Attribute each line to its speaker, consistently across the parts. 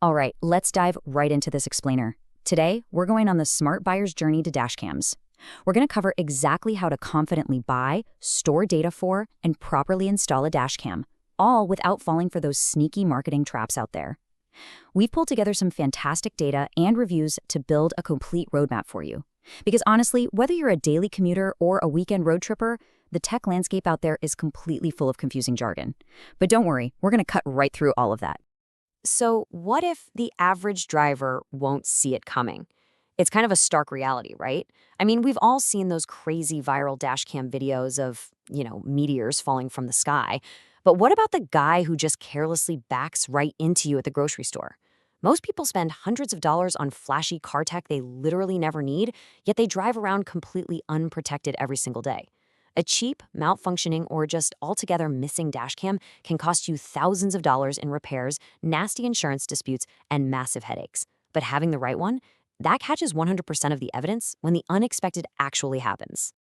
Speaker 1: All right, let's dive right into this explainer. Today, we're going on the smart buyer's journey to dashcams. We're going to cover exactly how to confidently buy, store data for, and properly install a dashcam, all without falling for those sneaky marketing traps out there. We've pulled together some fantastic data and reviews to build a complete roadmap for you. Because honestly, whether you're a daily commuter or a weekend road tripper, the tech landscape out there is completely full of confusing jargon. But don't worry, we're going to cut right through all of that.
Speaker 2: So, what if the average driver won't see it coming? It's kind of a stark reality, right? I mean, we've all seen those crazy viral dashcam videos of, meteors falling from the sky. But what about the guy who just carelessly backs right into you at the grocery store? Most people spend hundreds of dollars on flashy car tech they literally never need, yet they drive around completely unprotected every single day. A cheap, malfunctioning, or just altogether missing dashcam can cost you thousands of dollars in repairs, nasty insurance disputes, and massive headaches. But having the right one, that catches 100% of the evidence when the unexpected actually happens.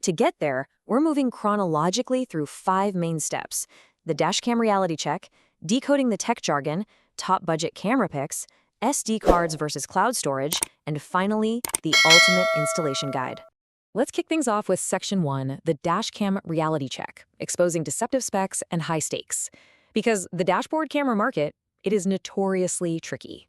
Speaker 2: To get there, we're moving chronologically through 5 main steps: the dashcam reality check, decoding the tech jargon, top budget camera picks, SD cards versus cloud storage, and finally, the ultimate installation guide. Let's kick things off with Section 1, the dashcam reality check, exposing deceptive specs and high stakes. Because the dashboard camera market, it is notoriously tricky.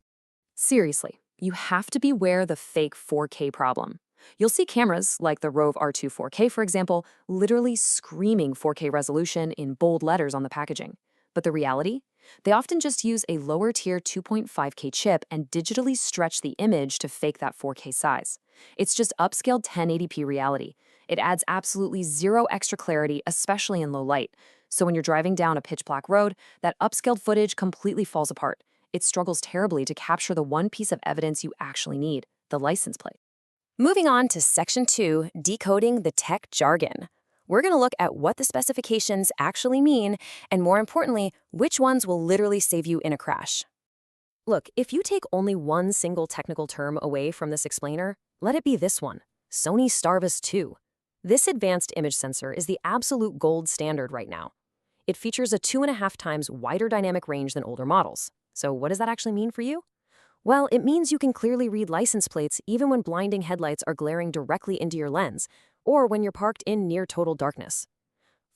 Speaker 2: Seriously, you have to beware the fake 4K problem. You'll see cameras, like the Rove R2 4K for example, literally screaming 4K resolution in bold letters on the packaging. But the reality? They often just use a lower-tier 2.5K chip and digitally stretch the image to fake that 4K size. It's just upscaled 1080p reality. It adds absolutely zero extra clarity, especially in low light. So when you're driving down a pitch-black road, that upscaled footage completely falls apart. It struggles terribly to capture the one piece of evidence you actually need, the license plate. Moving on to Section 2, decoding the tech jargon. We're going to look at what the specifications actually mean, and more importantly, which ones will literally save you in a crash. Look, if you take only one single technical term away from this explainer, let it be this one: Sony Starvis 2. This advanced image sensor is the absolute gold standard right now. It features a 2.5 times wider dynamic range than older models. So what does that actually mean for you? Well, it means you can clearly read license plates even when blinding headlights are glaring directly into your lens, or when you're parked in near total darkness.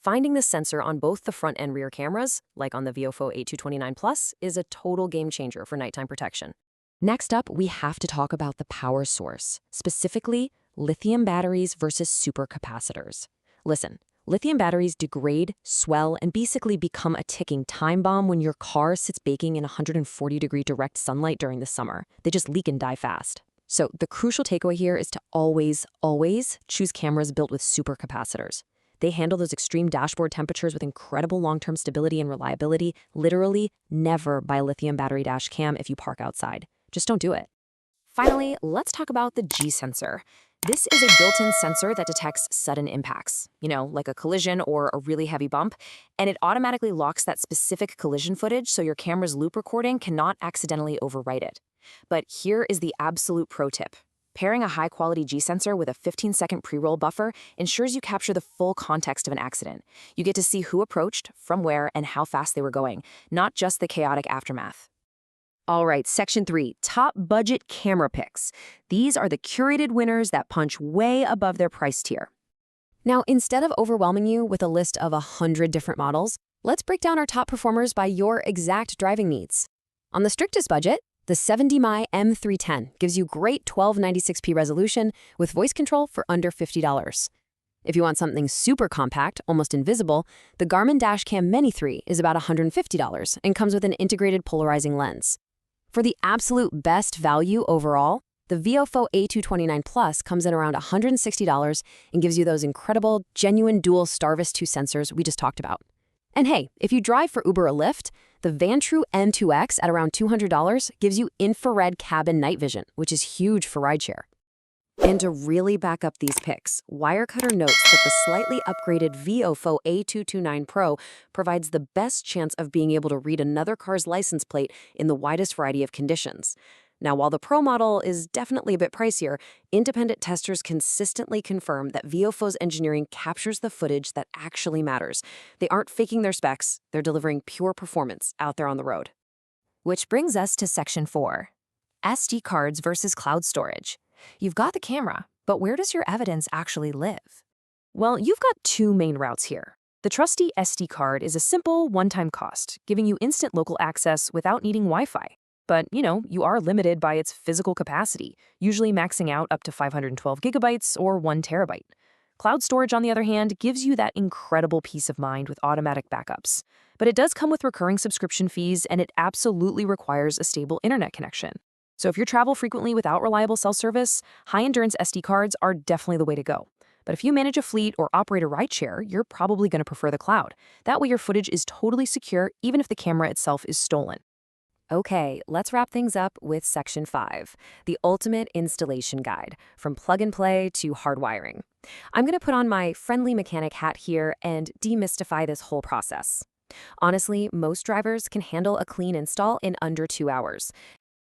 Speaker 2: Finding the sensor on both the front and rear cameras, like on the Viofo A229 Plus, is a total game changer for nighttime protection. Next up, we have to talk about the power source, specifically lithium batteries versus supercapacitors. Listen, lithium batteries degrade, swell, and basically become a ticking time bomb when your car sits baking in 140-degree direct sunlight during the summer. They just leak and die fast. So the crucial takeaway here is to always choose cameras built with supercapacitors. They handle those extreme dashboard temperatures with incredible long-term stability and reliability. Literally, never buy a lithium battery dash cam if you park outside. Just don't do it. Finally, let's talk about the G-sensor. This is a built-in sensor that detects sudden impacts, like a collision or a really heavy bump, and it automatically locks that specific collision footage so your camera's loop recording cannot accidentally overwrite it. But here is the absolute pro tip. Pairing a high-quality G-sensor with a 15-second pre-roll buffer ensures you capture the full context of an accident. You get to see who approached, from where, and how fast they were going, not just the chaotic aftermath. All right, Section 3, top budget camera picks. These are the curated winners that punch way above their price tier. Now, instead of overwhelming you with a list of 100 different models, let's break down our top performers by your exact driving needs. On the strictest budget, the 70mm M310 gives you great 1296p resolution with voice control for under $50. If you want something super compact, almost invisible, the Garmin Dashcam Mini 3 is about $150 and comes with an integrated polarizing lens. For the absolute best value overall, the Viofo A229 Plus comes in around $160 and gives you those incredible, genuine dual Starvis 2 sensors we just talked about. And hey, if you drive for Uber or Lyft, the Vantrue M2X at around $200 gives you infrared cabin night vision, which is huge for rideshare. And to really back up these picks, Wirecutter notes that the slightly upgraded Viofo A229 Pro provides the best chance of being able to read another car's license plate in the widest variety of conditions. Now, while the Pro model is definitely a bit pricier, independent testers consistently confirm that Viofo's engineering captures the footage that actually matters. They aren't faking their specs, they're delivering pure performance out there on the road. Which brings us to Section 4, SD cards versus cloud storage. You've got the camera, but where does your evidence actually live? Well, you've got two main routes here. The trusty SD card is a simple, one-time cost, giving you instant local access without needing Wi-Fi. But, you are limited by its physical capacity, usually maxing out up to 512 gigabytes or 1 terabyte. Cloud storage, on the other hand, gives you that incredible peace of mind with automatic backups. But it does come with recurring subscription fees, and it absolutely requires a stable internet connection. So if you travel frequently without reliable cell service, high-endurance SD cards are definitely the way to go. But if you manage a fleet or operate a rideshare, you're probably going to prefer the cloud. That way your footage is totally secure, even if the camera itself is stolen. Okay, let's wrap things up with Section 5, the ultimate installation guide, from plug and play to hardwiring. I'm going to put on my friendly mechanic hat here and demystify this whole process. Honestly, most drivers can handle a clean install in under 2 hours.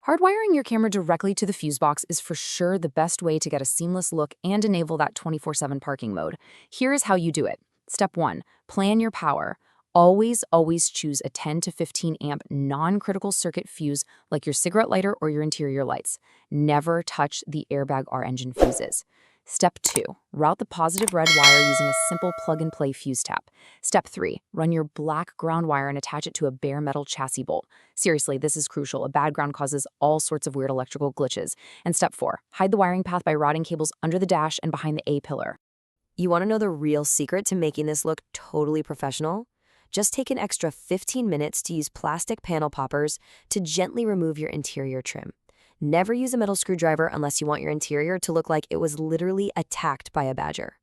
Speaker 2: Hardwiring your camera directly to the fuse box is for sure the best way to get a seamless look and enable that 24/7 parking mode. Here is how you do it. Step 1, plan your power. Always choose a 10 to 15 amp non-critical circuit fuse like your cigarette lighter or your interior lights. Never touch the Airbag R engine fuses. Step 2, route the positive red wire using a simple plug-and-play fuse tap. Step 3, run your black ground wire and attach it to a bare metal chassis bolt. Seriously, this is crucial. A bad ground causes all sorts of weird electrical glitches. And Step 4, hide the wiring path by routing cables under the dash and behind the A-pillar. You want to know the real secret to making this look totally professional? Just take an extra 15 minutes to use plastic panel poppers to gently remove your interior trim. Never use a metal screwdriver unless you want your interior to look like it was literally attacked by a badger.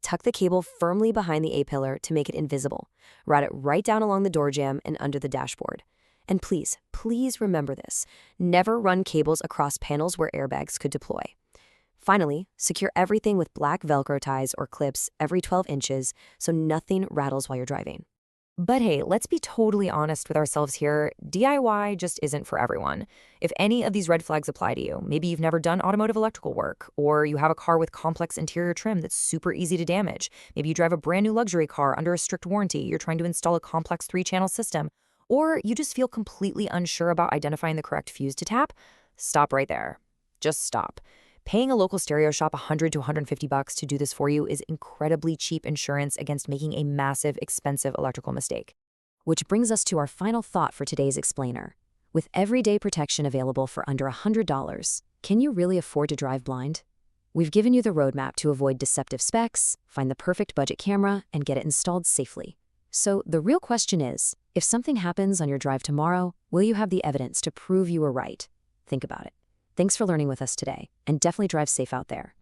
Speaker 2: Tuck the cable firmly behind the A-pillar to make it invisible. Route it right down along the door jamb and under the dashboard. And please remember this. Never run cables across panels where airbags could deploy. Finally, secure everything with black Velcro ties or clips every 12 inches so nothing rattles while you're driving. But hey, let's be totally honest with ourselves here. DIY just isn't for everyone. If any of these red flags apply to you, maybe you've never done automotive electrical work, or you have a car with complex interior trim that's super easy to damage. Maybe you drive a brand new luxury car under a strict warranty, you're trying to install a complex 3-channel system, or you just feel completely unsure about identifying the correct fuse to tap, stop right there. Just stop. Paying a local stereo shop $100 to $150 to do this for you is incredibly cheap insurance against making a massive, expensive electrical mistake. Which brings us to our final thought for today's explainer. With everyday protection available for under $100, can you really afford to drive blind? We've given you the roadmap to avoid deceptive specs, find the perfect budget camera, and get it installed safely. So the real question is, if something happens on your drive tomorrow, will you have the evidence to prove you were right? Think about it. Thanks for learning with us today, and definitely drive safe out there.